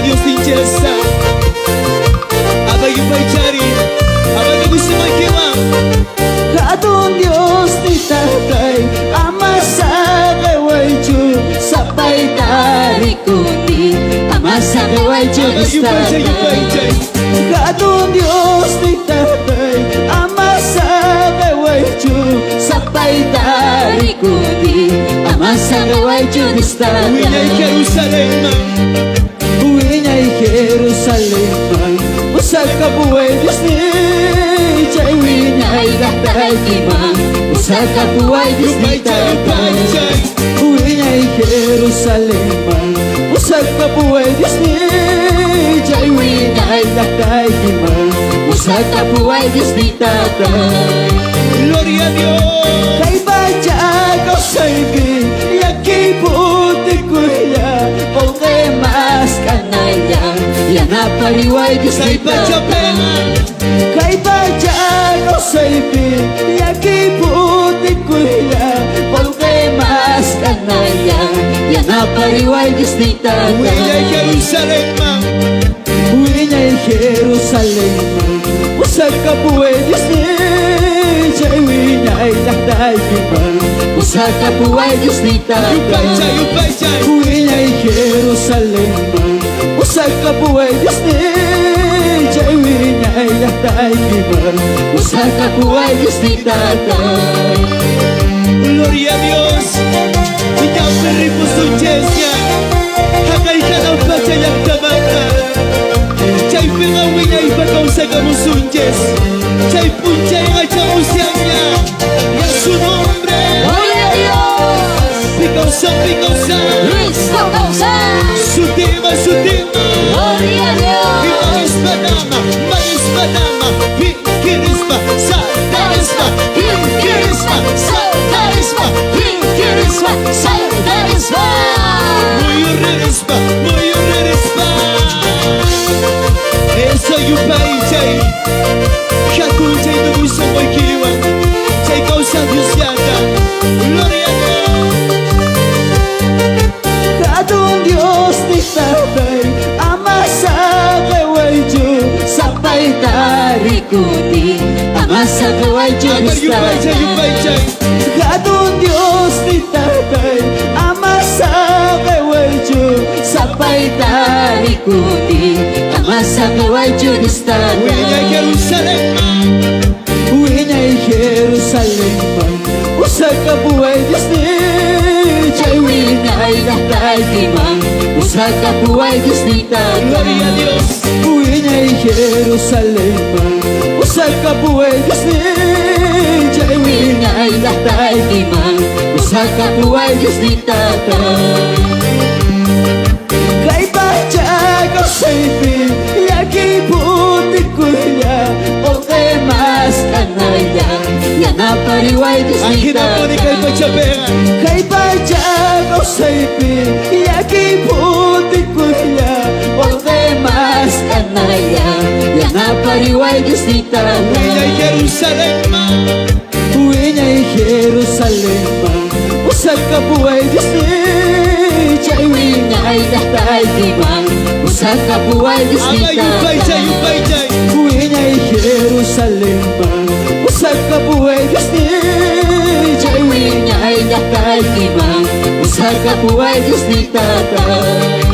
Dios tinjasa abang cari abang gusto makiwa Katong Diyos ni tatay ama sa kawayjo sapay tari kundi ama sa kawayjo tatay Katong Diyos ni tatay ama sa kawayjo sapay tari kundi ama sa kawayjo tatay Uwinyay Jerusalem usag kabuhay Diyos ni Jai winyay gatay kimang usag kabuhay Diyos ni tatay Uwinyay Jerusalem usag kabuhay Diyos ni Jai winyay gatay kimang usag kabuhay Diyos ni tatay Gloria a Dios Kay baca kau saibin yakibuti kuya okay mas kanaya yan napariway Diyos ni tatay Kay baca kau saibin yakibuti kuya okay mas kanaya yan napariway Diyos ni tatay Uwinyay Jerusalem Uwinyay Jerusalem usag kabuhay Diyos ni Jai winyay gatay kimang usag kabuhay Diyos ni tatay Uwinyay Jerusalem usag kabuhay Diyos ni Jai winyay gatay kimang usag kabuhay Diyos ni tatay Gloria a Dios Ikaw peripo sujesya Hakay ka ng patsayang tabata Chay pingawinyay pagkaw sa kamusunjes Chay punchay nga chamusyanya Yang su nombre Gloria a Dios Pikaw sa Cristo causa Sutima Gloria a Dios Manispadama Pinkirisma Satarisma Inkirisma Satarisma Inkirisma Satarisma Muyuririsma Eso yung paichay Kakunchay na gusto mo'y kiwan Chay kausa Diyos yata Gloria a Dios Katong Diyos ni tatay ama sa kawayjo sapay tari kundi ama sa kawayjo ni tatay Katong Diyos ni tatay ama sa kawayjo sapay tari kundi ama sa kawayjo ni Uwinyay tatay Jerusalem Uwinyay Jerusalem usag kabuhay Diyos ni Jai winyay gatay kimang usag kabuhay Diyos ni Gloria a tatay Dios Uwinyay Jerusalem usag kabuhay Diyos ni Jai winyay gatay kimang usag kabuhay Diyos ni tatay Kay baca kau saibin yakibuti kuya okay mas kanaya yan napariway Diyos Ang ni hinapon ikay tatay pagsapera Kay baca kau saibin yakibuti kuya okay mas kanaya yan napariway Diyos ni Uwinyay tatay Jerusalem Uwinyay Jerusalem usag kabuhay Diyos ni Jai winyay gatay kimang usag kabuhay Diyos ni tatay Uwinyay Jerusalem usag kabuhay Diyos ni Jai winyay gatay kimang usag kabuhay Diyos ni tatay